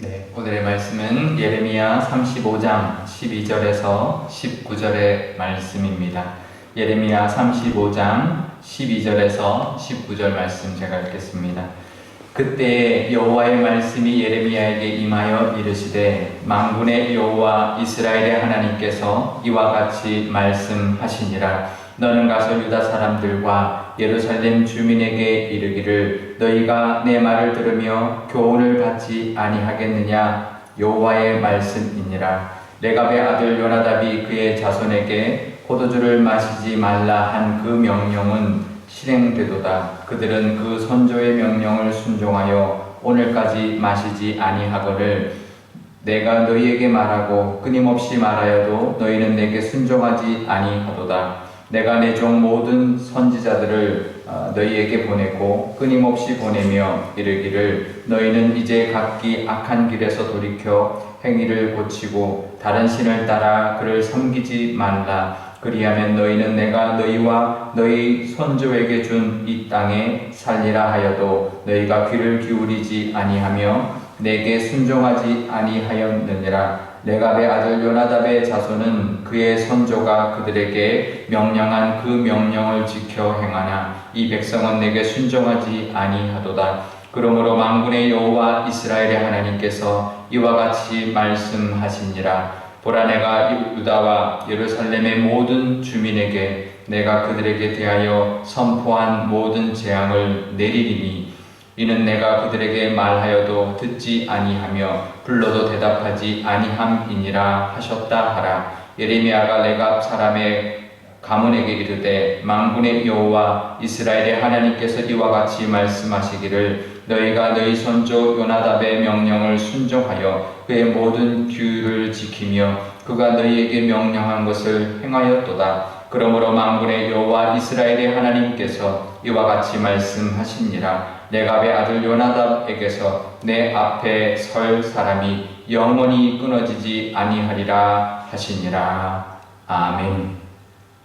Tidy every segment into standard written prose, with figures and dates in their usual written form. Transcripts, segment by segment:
네, 오늘의 말씀은 예레미야 35장 12절에서 19절의 말씀입니다. 예레미야 35장 12절에서 19절 말씀 제가 읽겠습니다. 그때 여호와의 말씀이 예레미야에게 임하여 이르시되 만군의 여호와 이스라엘의 하나님께서 이와 같이 말씀하시니라. 너는 가서 유다 사람들과 예루살렘 주민에게 이르기를 너희가 내 말을 들으며 교훈을 받지 아니하겠느냐. 여호와의 말씀이니라. 레갑의 아들 요나답이 그의 자손에게 포도주를 마시지 말라 한 그 명령은 실행되도다. 그들은 그 선조의 명령을 순종하여 오늘까지 마시지 아니하거늘 내가 너희에게 말하고 끊임없이 말하여도 너희는 내게 순종하지 아니하도다. 내가 내 종 모든 선지자들을 너희에게 보내고 끊임없이 보내며 이르기를 너희는 이제 각기 악한 길에서 돌이켜 행위를 고치고 다른 신을 따라 그를 섬기지 말라. 그리하면 너희는 내가 너희와 너희 손주에게 준 이 땅에 살리라 하여도 너희가 귀를 기울이지 아니하며 내게 순종하지 아니하였느니라. 레갑의 아들 요나답의 자손은 그의 선조가 그들에게 명령한 그 명령을 지켜 행하나 이 백성은 내게 순종하지 아니하도다. 그러므로 만군의 여호와 이스라엘의 하나님께서 이와 같이 말씀하시니라. 보라, 내가 유다와 예루살렘의 모든 주민에게 내가 그들에게 대하여 선포한 모든 재앙을 내리리니 이는 내가 그들에게 말하여도 듣지 아니하며 불러도 대답하지 아니함이니라 하셨다 하라. 예레미야가 레갑 사람의 가문에게 이르되 만군의 여호와 이스라엘의 하나님께서 이와 같이 말씀하시기를 너희가 너희 선조 요나답의 명령을 순종하여 그의 모든 규를 지키며 그가 너희에게 명령한 것을 행하였도다. 그러므로 만군의 여호와 이스라엘의 하나님께서 이와 같이 말씀하시니라. 레갑의 아들 요나답에게서 내 앞에 설 사람이 영원히 끊어지지 아니하리라 하시니라. 아멘.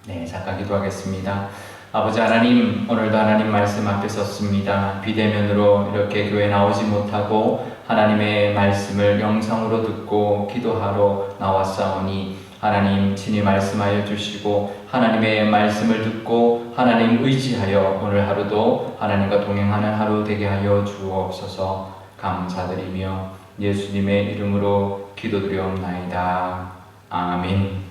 네, 잠깐 기도하겠습니다. 아버지 하나님, 오늘도 하나님 말씀 앞에 섰습니다. 비대면으로 이렇게 교회 나오지 못하고 하나님의 말씀을 영상으로 듣고 기도하러 나왔사오니 하나님 친히 말씀하여 주시고 하나님의 말씀을 듣고 하나님 의지하여 오늘 하루도 하나님과 동행하는 하루 되게 하여 주옵소서. 감사드리며 예수님의 이름으로 기도드리옵나이다. 아멘.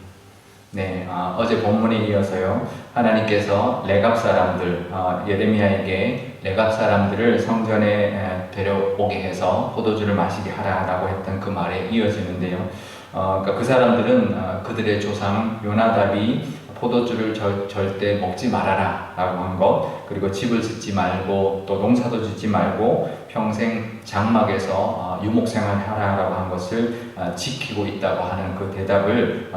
네, 어제 본문에 이어서요, 하나님께서 레갑 사람들, 예레미야에게 레갑 사람들을 성전에 데려오게 해서 포도주를 마시게 하라라고 했던 그 말에 이어지는데요. 그러니까 그 사람들은 그들의 조상 요나답이 포도주를 절대 먹지 말아라 라고 한 것, 그리고 집을 짓지 말고 또 농사도 짓지 말고 평생 장막에서 유목생활 하라 라고 한 것을 지키고 있다고 하는 그 대답을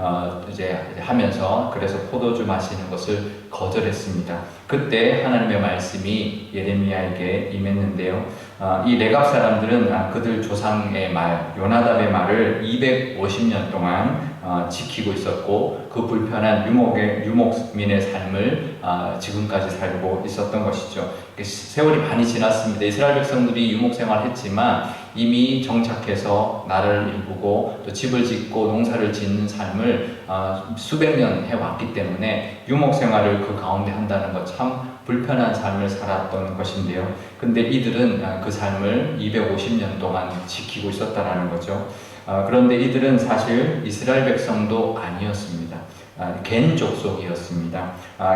이제 하면서 그래서 포도주 마시는 것을 거절했습니다. 그때 하나님의 말씀이 예레미야에게 임했는데요. 이 레갑 사람들은 그들 조상의 말, 요나답의 말을 250년 동안 지키고 있었고 그 불편한 유목민의 삶을 지금까지 살고 있었던 것이죠. 세월이 많이 지났습니다. 이스라엘 백성들이 유목생활했지만 이미 정착해서 나라를 일구고 또 집을 짓고 농사를 짓는 삶을 수백 년 해왔기 때문에 유목생활을 그 가운데 한다는 것 참 불편한 삶을 살았던 것인데요. 근데 이들은 그 삶을 250년 동안 지키고 있었다라는 거죠. 그런데 이들은 사실 이스라엘 백성도 아니었습니다. 겐 족속이었습니다.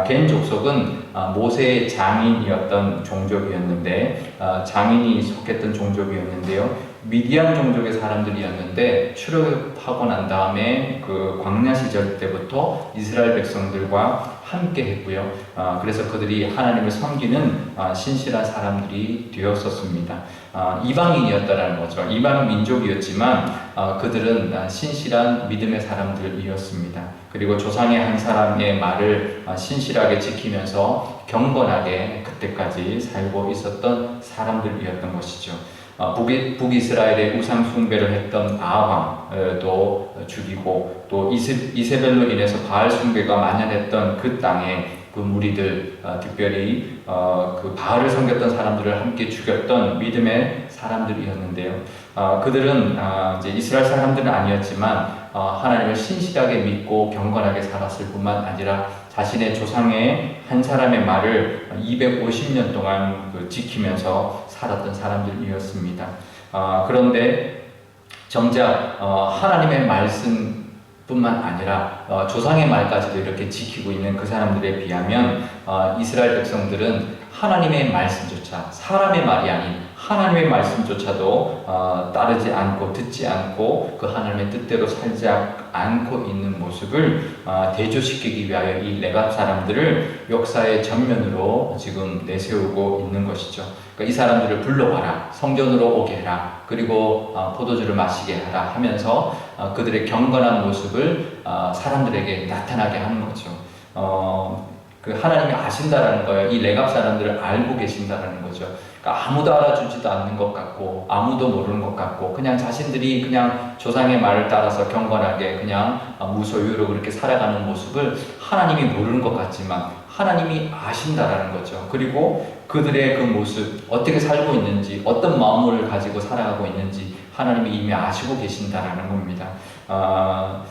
겐 족속은 모세의 장인이었던 종족이었는데 장인이 속했던 종족이었는데요. 미디안 종족의 사람들이었는데 출애굽하고 난 다음에 그 광야 시절 때부터 이스라엘 백성들과 함께 했고요. 그래서 그들이 하나님을 섬기는 신실한 사람들이 되었었습니다. 이방인이었다라는 거죠. 이방 민족이었지만 그들은 신실한 믿음의 사람들이었습니다. 그리고 조상의 한 사람의 말을 신실하게 지키면서 경건하게 그때까지 살고 있었던 사람들이었던 것이죠. 북이스라엘의 우상 숭배를 했던 아합도 죽이고 또 이세벨로 인해서 바알 숭배가 만연했던 그 땅에 그 무리들, 특별히 그 바알을 섬겼던 사람들을 함께 죽였던 믿음의 사람들이었는데요. 그들은 이제 이스라엘 사람들은 아니었지만 하나님을 신실하게 믿고 경건하게 살았을 뿐만 아니라 자신의 조상의 한 사람의 말을 250년 동안 지키면서 살았던 사람들이었습니다. 그런데 정작 하나님의 말씀뿐만 아니라 조상의 말까지도 이렇게 지키고 있는 그 사람들에 비하면 이스라엘 백성들은 하나님의 말씀조차, 사람의 말이 아닌 하나님의 말씀조차도 따르지 않고 듣지 않고 그 하나님의 뜻대로 살지 않고 있는 모습을 대조시키기 위하여 이 레갑 사람들을 역사의 전면으로 지금 내세우고 있는 것이죠. 그러니까 이 사람들을 불러와라, 성전으로 오게 해라, 그리고 포도주를 마시게 하라 하면서 그들의 경건한 모습을 사람들에게 나타나게 하는 거죠. 그 하나님이 아신다라는 거예요. 이 레갑 사람들을 알고 계신다라는 거죠. 그러니까 아무도 알아주지도 않는 것 같고 아무도 모르는 것 같고 그냥 자신들이 그냥 조상의 말을 따라서 경건하게 그냥 무소유로 그렇게 살아가는 모습을 하나님이 모르는 것 같지만 하나님이 아신다라는 거죠. 그리고 그들의 그 모습, 어떻게 살고 있는지, 어떤 마음을 가지고 살아가고 있는지 하나님이 이미 아시고 계신다라는 겁니다.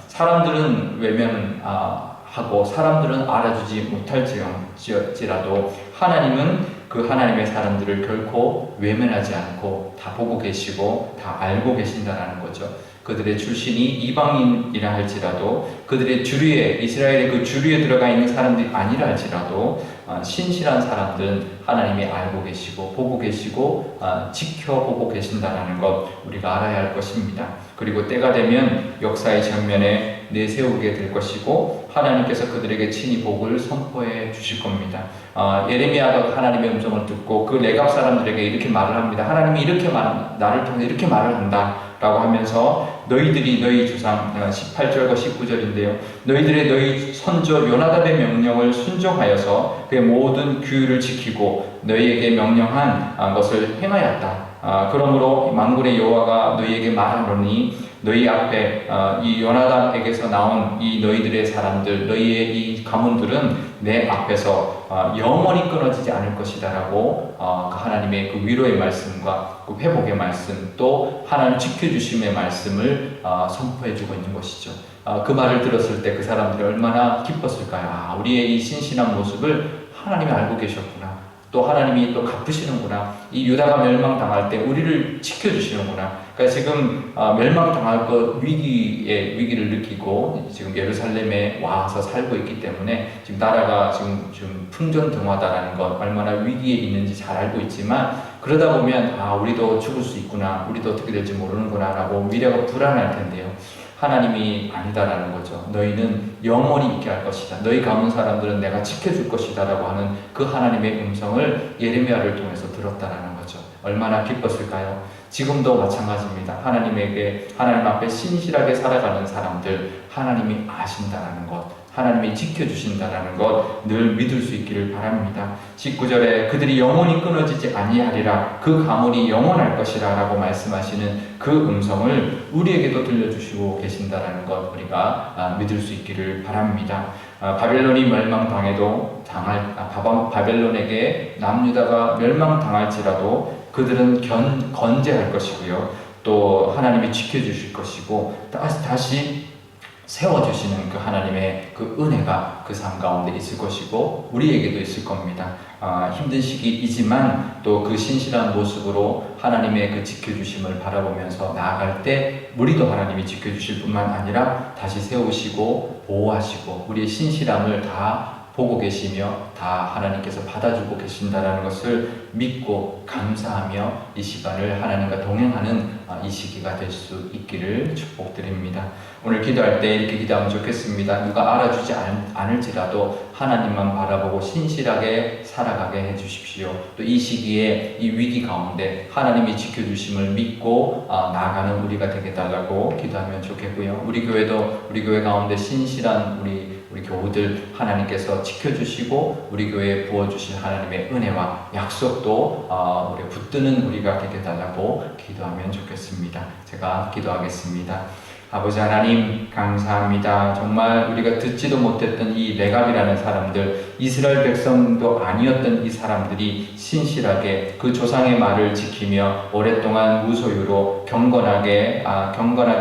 사람들은 외면하고 사람들은 알아주지 못할지라도 하나님은 그 하나님의 사람들을 결코 외면하지 않고 다 보고 계시고 다 알고 계신다라는 거죠. 그들의 출신이 이방인이라 할지라도 그들의 주류에 이스라엘의 그 주류에 들어가 있는 사람들이 아니라 할지라도 신실한 사람들은 하나님이 알고 계시고 보고 계시고 지켜보고 계신다라는 것 우리가 알아야 할 것입니다. 그리고 때가 되면 역사의 전면에 내세우게 될 것이고 하나님께서 그들에게 친히 복을 선포해 주실 겁니다. 예레미야가 하나님의 음성을 듣고 그 레갑 사람들에게 이렇게 말을 합니다. 하나님이 이렇게 나를 통해 이렇게 말을 한다 라고 하면서 너희들이 너희 조상 18절과 19절인데요. 너희 선조 요나답의 명령을 순종하여서 그의 모든 규율을 지키고 너희에게 명령한 것을 행하였다. 그러므로 만군의 여호와가 너희에게 말하노니 너희 앞에 이 요나답에게서 나온 이 너희들의 사람들 너희의 이 가문들은 내 앞에서 영원히 끊어지지 않을 것이다 라고 하나님의 그 위로의 말씀과 그 회복의 말씀 또 하나님 지켜주심의 말씀을 선포해주고 있는 것이죠. 그 말을 들었을 때 그 사람들이 얼마나 기뻤을까요? 우리의 이 신실한 모습을 하나님이 알고 계셨구나. 또 하나님이 또 갚으시는구나. 이 유다가 멸망당할 때 우리를 지켜주시는구나. 그러니까 지금 멸망당할 것 위기를 느끼고 지금 예루살렘에 와서 살고 있기 때문에 지금 나라가 지금 풍전등화다라는 것 얼마나 위기에 있는지 잘 알고 있지만 그러다 보면 우리도 죽을 수 있구나. 우리도 어떻게 될지 모르는구나 라고 미래가 불안할 텐데요. 하나님이 아니다라는 거죠. 너희는 영원히 있게 할 것이다. 너희 가문 사람들은 내가 지켜줄 것이다 라고 하는 그 하나님의 음성을 예레미야를 통해서 들었다라는 거죠. 얼마나 기뻤을까요? 지금도 마찬가지입니다. 하나님 앞에 신실하게 살아가는 사람들 하나님이 아신다라는 것 하나님이 지켜주신다라는 것 늘 믿을 수 있기를 바랍니다. 19절에 그들이 영원히 끊어지지 아니하리라 그 가문이 영원할 것이라 라고 말씀하시는 그 음성을 우리에게도 들려주시고 계신다라는 것 우리가 믿을 수 있기를 바랍니다. 바벨론이 멸망당해도 바벨론에게 남유다가 멸망당할지라도 그들은 건재할 것이고요. 또 하나님이 지켜주실 것이고 다시 세워주시는 그 하나님의 그 은혜가 그 삶 가운데 있을 것이고 우리에게도 있을 겁니다. 힘든 시기이지만 또 그 신실한 모습으로 하나님의 그 지켜주심을 바라보면서 나아갈 때 우리도 하나님이 지켜주실 뿐만 아니라 다시 세우시고 보호하시고 우리의 신실함을 다 보고 계시며 다 하나님께서 받아주고 계신다는 것을 믿고 감사하며 이 시간을 하나님과 동행하는 이 시기가 될 수 있기를 축복드립니다. 오늘 기도할 때 이렇게 기도하면 좋겠습니다. 누가 알아주지 않을지라도 하나님만 바라보고 신실하게 살아가게 해주십시오. 또 이 시기에 이 위기 가운데 하나님이 지켜주심을 믿고 나아가는 우리가 되게 달라고 기도하면 좋겠고요. 우리 교회 가운데 신실한 우리 교우들 하나님께서 지켜주시고 우리 교회에 부어주신 하나님의 은혜와 약속도 우리 붙드는 우리가 되게 달라고 기도하면 좋겠습니다. 제가 기도하겠습니다. 아버지 하나님 감사합니다. 정말 우리가 듣지도 못했던 이 레갑이라는 사람들 이스라엘 백성도 아니었던 이 사람들이 신실하게 그 조상의 말을 지키며 오랫동안 무소유로 경건하게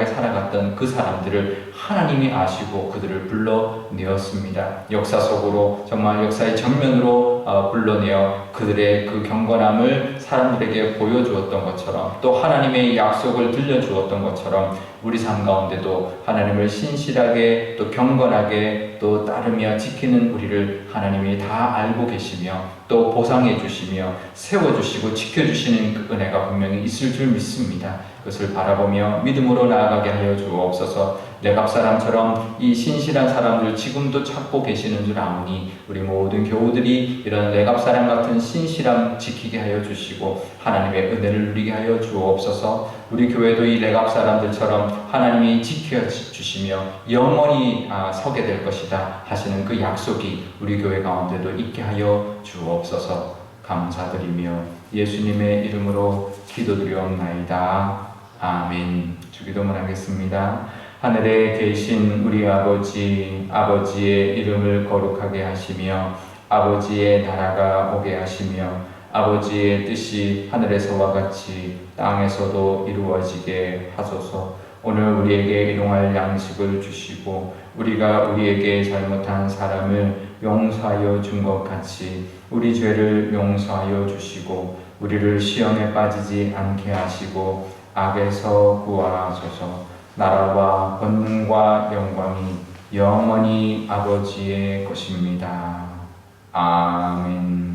살아갔던 그 사람들을 하나님이 아시고 그들을 불러내었습니다. 역사 속으로 정말 역사의 정면으로 불러내어 그들의 그 경건함을 사람들에게 보여주었던 것처럼 또 하나님의 약속을 들려주었던 것처럼 우리 삶 가운데도 하나님을 신실하게 또 경건하게 또 따르며 지키는 우리를 하나님이 다 알고 계시며 또 보상해 주시며 세워주시고 지켜주시는 그 은혜가 분명히 있을 줄 믿습니다. 그것을 바라보며 믿음으로 나아가게 하여 주옵소서. 레갑 사람처럼 이 신실한 사람들 지금도 찾고 계시는 줄 아오니 우리 모든 교우들이 이런 레갑 사람 같은 신실함 지키게 하여 주시고 하나님의 은혜를 누리게 하여 주옵소서. 우리 교회도 이 레갑 사람들처럼 하나님이 지켜주시며 영원히 서게 될 것이다 하시는 그 약속이 우리 교회 가운데도 있게 하여 주옵소서. 감사드리며 예수님의 이름으로 기도드리옵나이다. 아멘. 주기도문 하겠습니다. 하늘에 계신 우리 아버지, 아버지의 이름을 거룩하게 하시며 아버지의 나라가 오게 하시며 아버지의 뜻이 하늘에서와 같이 땅에서도 이루어지게 하소서. 오늘 우리에게 일용할 양식을 주시고 우리가 우리에게 잘못한 사람을 용서하여 준 것 같이 우리 죄를 용서하여 주시고 우리를 시험에 빠지지 않게 하시고 악에서 구하소서. 나라와 권능과 영광이 영원히 아버지의 것입니다. 아멘.